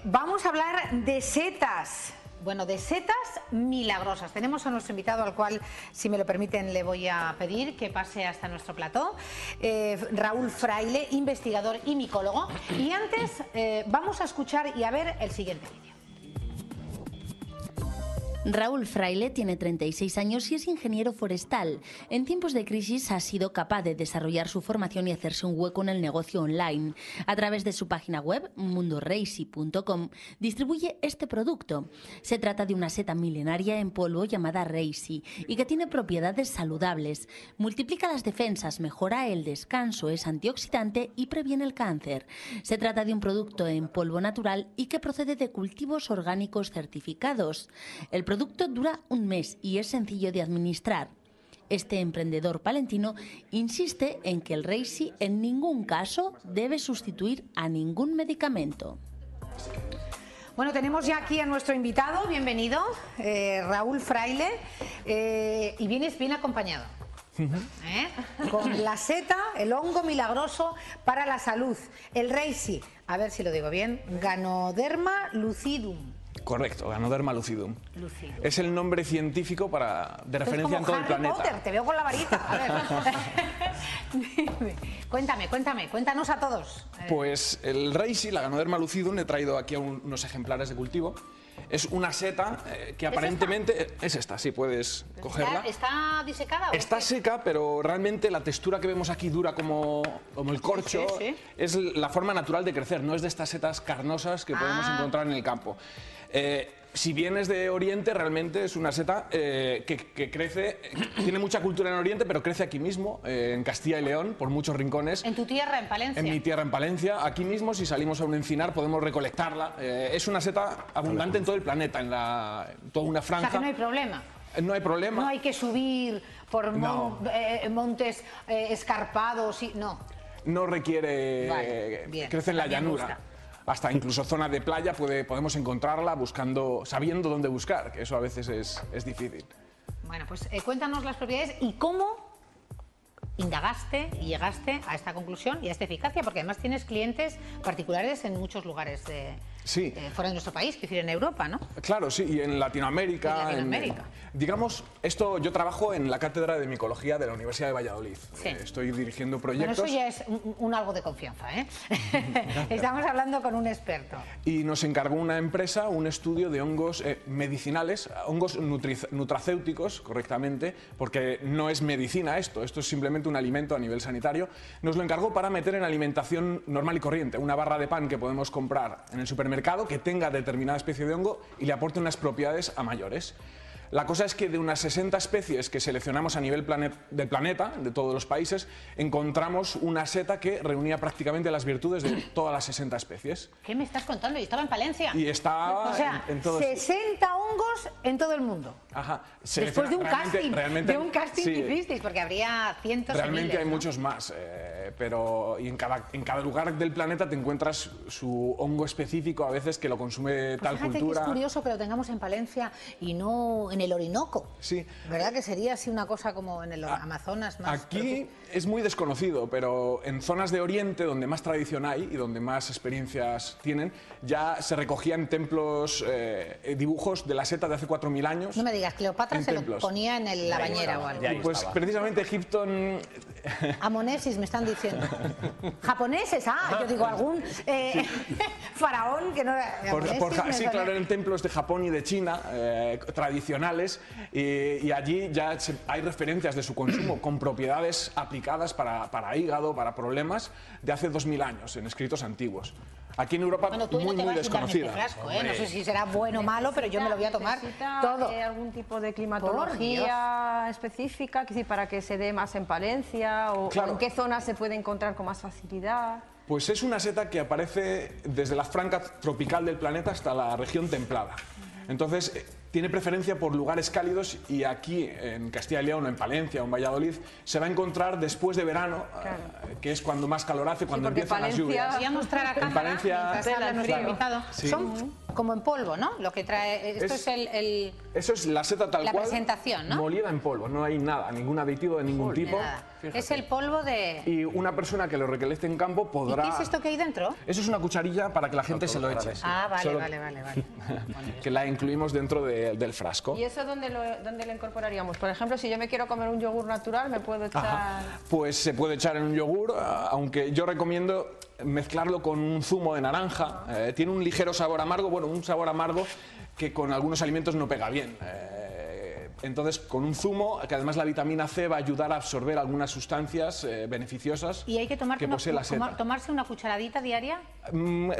Vamos a hablar de setas. Bueno, de setas milagrosas. Tenemos a nuestro invitado, al cual, si me lo permiten, le voy a pedir que pase hasta nuestro plató. Raúl Fraile, investigador y micólogo. Y antes vamos a escuchar y a ver el siguiente vídeo. Raúl Fraile tiene 36 años y es ingeniero forestal. En tiempos de crisis ha sido capaz de desarrollar su formación y hacerse un hueco en el negocio online. A través de su página web, mundoreishi.com, distribuye este producto. Se trata de una seta milenaria en polvo llamada reishi y que tiene propiedades saludables. Multiplica las defensas, mejora el descanso, es antioxidante y previene el cáncer. Se trata de un producto en polvo natural y que procede de cultivos orgánicos certificados. El producto dura un mes y es sencillo de administrar. Este emprendedor palentino insiste en que el reishi en ningún caso debe sustituir a ningún medicamento. Bueno, tenemos ya aquí a nuestro invitado, bienvenido, Raúl Fraile, y vienes bien acompañado. Con la seta, el hongo milagroso para la salud, el reishi, a ver si lo digo bien, Ganoderma lucidum. Correcto, Ganoderma lucidum. Es el nombre científico de referencia en todo el planeta. Potter, te veo con la varita. A ver. Cuéntanos a todos. Pues el reishi, la Ganoderma lucidum, he traído aquí unos ejemplares de cultivo. Es una seta que aparentemente... ¿Es esta? Sí, puedes cogerla. ¿Está disecada? Está seca, pero realmente la textura que vemos aquí dura como el corcho. Sí. Es la forma natural de crecer, no es de estas setas carnosas que podemos encontrar en el campo. Si vienes de Oriente, realmente es una seta que crece, tiene mucha cultura en Oriente, pero crece aquí mismo, en Castilla y León, por muchos rincones. ¿En tu tierra, en Palencia? En mi tierra, en Palencia. Aquí mismo, si salimos a un encinar, podemos recolectarla. Es una seta abundante en todo el planeta, en toda una franja. O sea, que no hay problema. No hay problema. No hay que subir por montes escarpados, no. No requiere... crece en la llanura. Hasta incluso zona de playa podemos encontrarla sabiendo dónde buscar, que eso a veces es difícil. Bueno, pues cuéntanos las propiedades y cómo indagaste y llegaste a esta conclusión y a esta eficacia, porque además tienes clientes particulares en muchos lugares fuera de nuestro país, que decir en Europa, ¿no? Claro, sí, y en Latinoamérica. Digamos, yo trabajo en la Cátedra de Micología de la Universidad de Valladolid. Sí. Estoy dirigiendo proyectos. Bueno, eso ya es un algo de confianza, ¿eh? Estamos hablando con un experto. Y nos encargó una empresa un estudio de hongos medicinales, hongos nutracéuticos, correctamente, porque no es medicina esto es simplemente un alimento a nivel sanitario. Nos lo encargó para meter en alimentación normal y corriente, una barra de pan que podemos comprar en el supermercado que tenga determinada especie de hongo y le aporte unas propiedades a mayores. La cosa es que de unas 60 especies que seleccionamos a nivel del planeta, de todos los países, encontramos una seta que reunía prácticamente las virtudes de todas las 60 especies. ¿Qué me estás contando? Y estaba en Palencia. Y estaba en todos... 60 hongos en todo el mundo. Ajá. Después de un casting que hicisteis, porque habría cientos de miles. Realmente hay muchos más, pero en cada lugar del planeta te encuentras su hongo específico, a veces que lo consume tal cultura. Que es curioso que lo tengamos en Palencia y no en el Orinoco. Sí. ¿Verdad que sería así una cosa como en el Amazonas más? Aquí es muy desconocido, pero en zonas de Oriente, donde más tradición hay y donde más experiencias tienen, ya se recogían templos, dibujos de la seta de hace 4000 años. No me digas, Cleopatra se lo ponía en la bañera o algo. Pues precisamente Egipto... Amonesis me están diciendo. Japoneses, yo digo algún faraón que no era... Sí, claro, eran templos de Japón y de China, tradicionales, y allí ya hay referencias de su consumo con propiedades aplicadas para hígado, para problemas de hace 2000 años, en escritos antiguos. Aquí en Europa muy desconocida. No sé si será bueno o malo, pero yo me lo voy a tomar todo. ¿Algún tipo de climatología específica para que se dé más en Palencia? ¿O en qué zonas se puede encontrar con más facilidad? Pues es una seta que aparece desde la franja tropical del planeta hasta la región templada. Entonces, tiene preferencia por lugares cálidos y aquí, en Castilla y León, o en Palencia o en Valladolid, se va a encontrar después de verano, que es cuando más calor hace, cuando empiezan las lluvias. Voy a mostrar a cámara, mientras habla nuestro invitado. Sí. Son como en polvo, ¿no? Lo que trae... Eso es la seta tal cual, presentación, ¿no? molida en polvo, no hay nada, ningún aditivo de ningún tipo. Fíjate. Es el polvo de... Y una persona que lo recolecte en campo podrá... ¿Y qué es esto que hay dentro? Eso es una cucharilla para que la gente se lo eche. Ah, vale, Solo vale. que la incluimos dentro del frasco. ¿Y eso dónde lo incorporaríamos? Por ejemplo, si yo me quiero comer un yogur natural, ¿me puedo echar...? Ajá. Pues se puede echar en un yogur, aunque yo recomiendo mezclarlo con un zumo de naranja. Tiene un ligero sabor amargo, bueno, un sabor amargo que con algunos alimentos no pega bien. Entonces, con un zumo, que además la vitamina C va a ayudar a absorber algunas sustancias beneficiosas. ¿Y hay que tomarse una cucharadita diaria?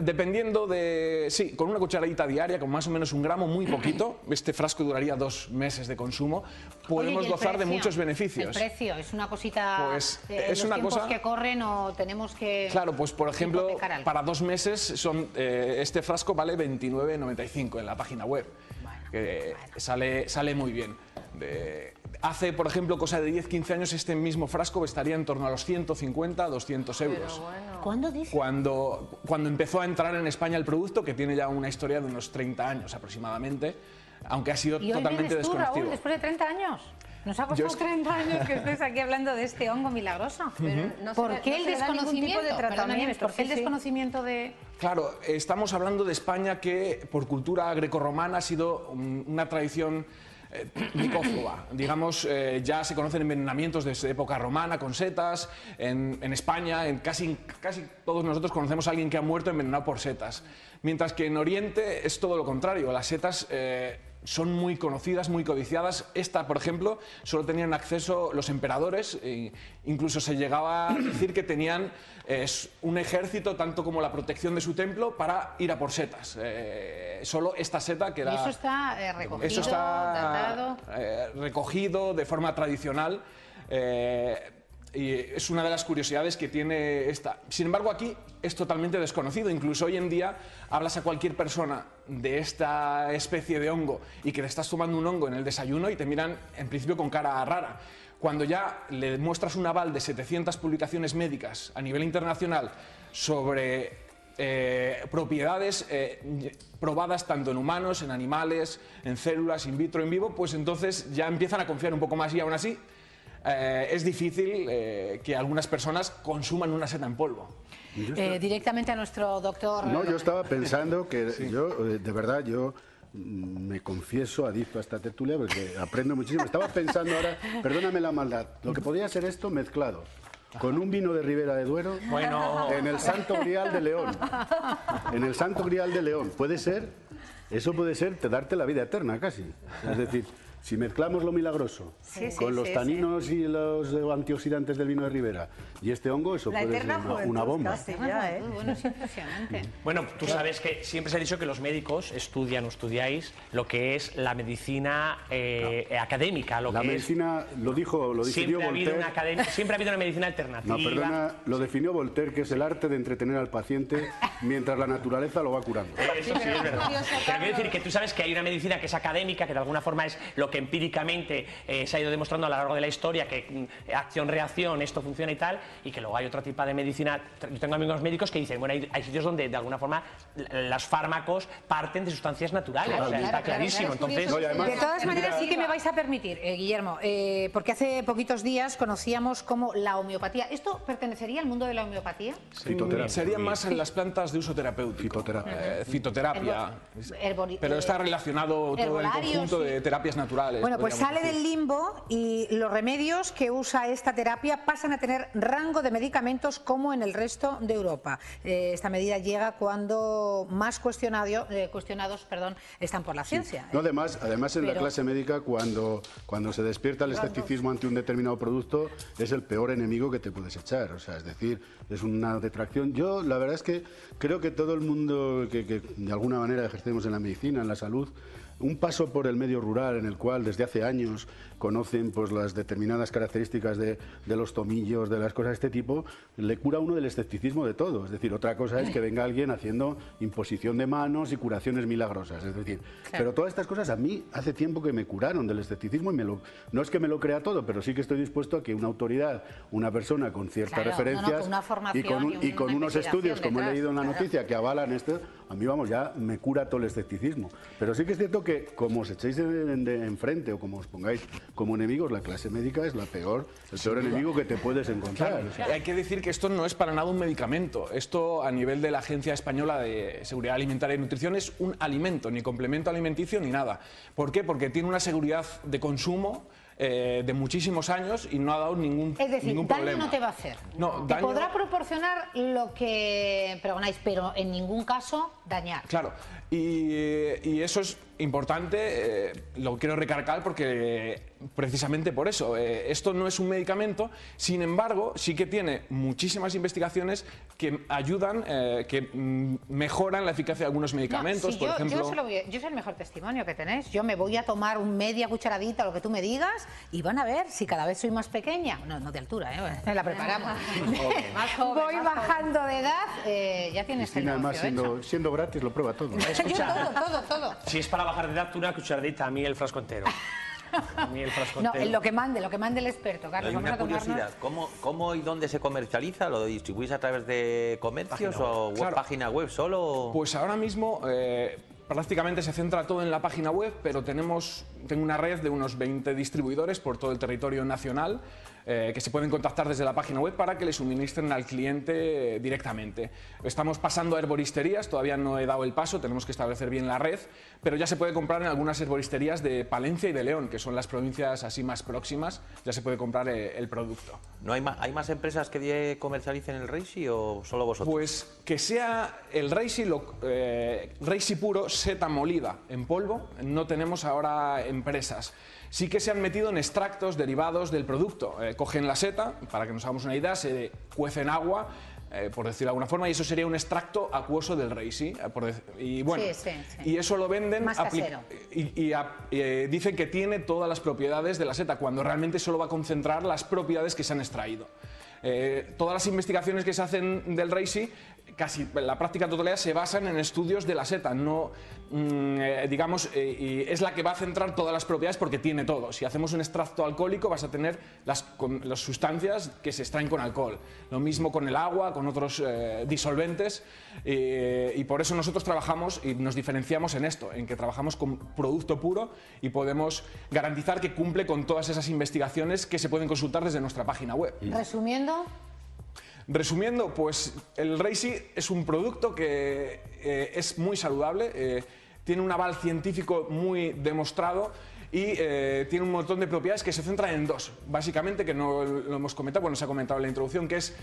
Dependiendo de... Sí, con una cucharadita diaria, con más o menos 1 gramo, muy poquito. Este frasco duraría 2 meses de consumo. Podemos gozar de muchos beneficios. El precio, es una cosita... Pues es una tiempos cosa que corren o tenemos que... Claro, pues por ejemplo, para 2 meses este frasco vale 29,95 en la página web. Sale muy bien. Hace, por ejemplo, cosa de 10-15 años, este mismo frasco estaría en torno a los 150, 200 euros. Bueno. ¿Cuándo dices? Cuando empezó a entrar en España el producto, que tiene ya una historia de unos 30 años aproximadamente, aunque ha sido totalmente desconocido. Raúl, después de 30 años. Nos ha costado 30 años que estés aquí hablando de este hongo milagroso. ¿Por qué el desconocimiento de tratamiento? ¿Por qué el desconocimiento de...? Claro, estamos hablando de España que por cultura grecorromana ha sido una tradición micófoba. Digamos, ya se conocen envenenamientos desde época romana con setas. En España, casi todos nosotros conocemos a alguien que ha muerto envenenado por setas. Mientras que en Oriente es todo lo contrario. Las setas son muy conocidas, muy codiciadas. Esta, por ejemplo, solo tenían acceso los emperadores. Incluso se llegaba a decir que tenían un ejército, tanto como la protección de su templo, para ir a por setas. Solo esta seta que era... ¿Y eso está recogido, eso está datado? Recogido de forma tradicional. Y es una de las curiosidades que tiene esta. Sin embargo, aquí es totalmente desconocido. Incluso hoy en día hablas a cualquier persona de esta especie de hongo y que le estás tomando un hongo en el desayuno y te miran en principio con cara rara. Cuando ya le muestras un aval de 700 publicaciones médicas a nivel internacional sobre propiedades probadas tanto en humanos, en animales, en células, in vitro, en vivo, pues entonces ya empiezan a confiar un poco más y aún así es difícil que algunas personas consuman una seta en polvo. Directamente a nuestro doctor... No, yo estaba pensando que de verdad, yo me confieso adicto a esta tertulia porque aprendo muchísimo. Estaba pensando ahora, perdóname la maldad, lo que podría ser esto mezclado con un vino de Ribera de Duero en el Santo Grial de León. En el Santo Grial de León. Puede ser, eso puede ser darte la vida eterna casi. Es decir... Si mezclamos lo milagroso con los taninos y los antioxidantes del vino de Ribera y este hongo, eso puede ser una bomba. Bueno, es impresionante. Bueno, tú sabes que siempre se ha dicho que los médicos estudiáis lo que es la medicina académica. La medicina, lo definió Voltaire. Siempre ha habido una medicina alternativa. No, perdona, lo definió Voltaire, que es el arte de entretener al paciente mientras la naturaleza lo va curando. Eso sí, es verdad. Pero quiero decir que tú sabes que hay una medicina que es académica, que de alguna forma es lo que empíricamente se ha ido demostrando a lo largo de la historia, que acción-reacción, esto funciona y tal, y que luego hay otro tipo de medicina. Yo tengo amigos médicos que dicen, bueno, hay sitios donde de alguna forma los fármacos parten de sustancias naturales, o sea, está clarísimo. Entonces, de todas maneras sí que me vais a permitir, Guillermo, porque hace poquitos días conocíamos como la homeopatía. ¿Esto pertenecería al mundo de la homeopatía? Sería más en las plantas de uso terapéutico. Fitoterapia. Pero está relacionado todo el conjunto de terapias naturales. Bueno, pues sale del limbo y los remedios que usa esta terapia pasan a tener rango de medicamentos como en el resto de Europa. Esta medida llega cuando más cuestionados están por la ciencia. No, además en la clase médica, cuando se despierta el escepticismo ante un determinado producto, es el peor enemigo que te puedes echar. O sea, es decir, es una detracción. Yo, la verdad es que creo que todo el mundo que de alguna manera ejercemos en la medicina, en la salud, un paso por el medio rural en el cual desde hace años conocen pues las determinadas características de los tomillos, de las cosas de este tipo, le cura a uno del escepticismo de todo. Es decir, otra cosa es que venga alguien haciendo imposición de manos y curaciones milagrosas. Es decir, pero todas estas cosas a mí hace tiempo que me curaron del escepticismo y no es que me lo crea todo, pero sí que estoy dispuesto a que una autoridad, una persona con ciertas referencias y con unos estudios, como he leído en la noticia, que avalan esto, a mí, vamos, ya me cura todo el escepticismo. Pero sí que es cierto que que como os echéis enfrente o como os pongáis como enemigos, la clase médica es el peor enemigo que te puedes encontrar. Claro, o sea, hay que decir que esto no es para nada un medicamento. Esto, a nivel de la Agencia Española de Seguridad Alimentaria y Nutrición, es un alimento, ni complemento alimenticio ni nada. ¿Por qué? Porque tiene una seguridad de consumo de muchísimos años y no ha dado ningún problema. Es decir, daño no te va a hacer. No, te podrá proporcionar lo que pregonáis, pero en ningún caso dañar. Claro, y eso es importante, lo quiero recargar porque precisamente por eso, esto no es un medicamento, sin embargo, sí que tiene muchísimas investigaciones que ayudan, que mejoran la eficacia de algunos medicamentos, no, sí, por ejemplo. Yo soy el mejor testimonio que tenéis. Yo me voy a tomar media cucharadita, lo que tú me digas, y van a ver si cada vez soy más pequeña. No de altura, la preparamos. Voy bajando de edad, ya tienes el negocio además, siendo gratis, lo prueba todo. Escucha, todo. Si es para bajar de edad, tú una cucharadita, a mí el frasco entero. A mí el frasco entero. No, lo que mande el experto, Carlos. Hay una curiosidad, ¿cómo y dónde se comercializa? ¿Lo distribuís a través de comercios o página web solo? Pues ahora mismo prácticamente se centra todo en la página web, pero tengo una red de unos 20 distribuidores por todo el territorio nacional que se pueden contactar desde la página web para que le suministren al cliente directamente. Estamos pasando a herboristerías, todavía no he dado el paso, tenemos que establecer bien la red, pero ya se puede comprar en algunas herboristerías de Palencia y de León, que son las provincias así más próximas, ya se puede comprar el producto. ¿No hay más empresas que comercialicen el Reishi o solo vosotros? Pues que sea el Reishi, Reishi puro, seta molida en polvo, no tenemos ahora empresas. Sí que se han metido en extractos derivados del producto. Cogen la seta, para que nos hagamos una idea, se cuece en agua, por decirlo de alguna forma, y eso sería un extracto acuoso del Reishi. Y bueno, y eso lo venden más casero. Y dicen que tiene todas las propiedades de la seta, cuando realmente solo va a concentrar las propiedades que se han extraído. Todas las investigaciones que se hacen del Reishi, casi la práctica totalidad, se basan en estudios de la seta, no, y es la que va a centrar todas las propiedades porque tiene todo. Si hacemos un extracto alcohólico vas a tener las sustancias que se extraen con alcohol. Lo mismo con el agua, con otros disolventes, y por eso nosotros trabajamos y nos diferenciamos en esto, en que trabajamos con producto puro y podemos garantizar que cumple con todas esas investigaciones que se pueden consultar desde nuestra página web. Resumiendo, pues el Reishi es un producto que es muy saludable, tiene un aval científico muy demostrado y tiene un montón de propiedades que se centran en dos, básicamente, que no lo hemos comentado, bueno, se ha comentado en la introducción, que es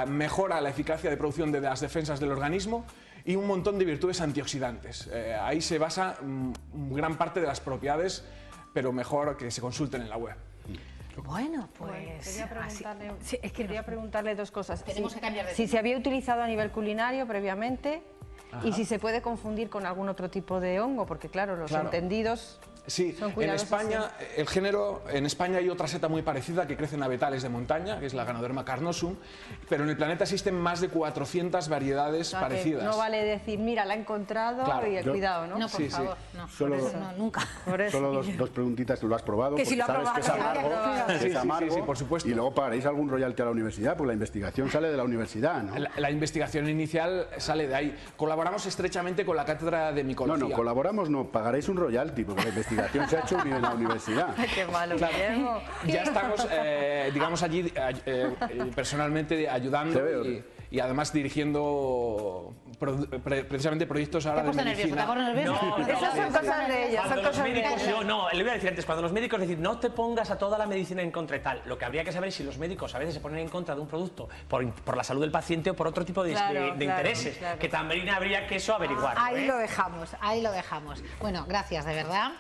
mejora la eficacia de producción de las defensas del organismo y un montón de virtudes antioxidantes. Ahí se basa gran parte de las propiedades, pero mejor que se consulten en la web. Bueno, pues quería preguntarle dos cosas. Tenemos que cambiar de si se había utilizado a nivel culinario previamente. Ajá. Y si se puede confundir con algún otro tipo de hongo, porque claro, los entendidos... Sí, en España, el género, en España hay otra seta muy parecida que crece en abetales de montaña, que es la Ganoderma carnosum, pero en el planeta existen más de 400 variedades parecidas. No vale decir, mira, la he encontrado y cuidado, ¿no? No, por favor, no. Solo, nunca. Solo dos preguntitas, ¿lo has probado? Que si lo sabes que es amargo, es amargo, sí, por supuesto. Y luego pagaréis algún royalty a la universidad, pues la investigación sale de la universidad, ¿no? La investigación inicial sale de ahí. Colaboramos estrechamente con la Cátedra de Micología. No, colaboramos no, pagaréis un royalty, porque la investigación se ha hecho en la universidad. Qué malo, claro. Ya estamos, digamos, allí personalmente ayudando y además dirigiendo precisamente proyectos ahora de medicina. No, esas son cosas de ellos. Son cosas de ellos. No, le voy a decir antes, cuando los médicos dicen no te pongas a toda la medicina en contra y tal, lo que habría que saber es si los médicos a veces se ponen en contra de un producto por la salud del paciente o por otro tipo de intereses, que también habría que eso averiguar. Ahí lo dejamos. Bueno, gracias, de verdad.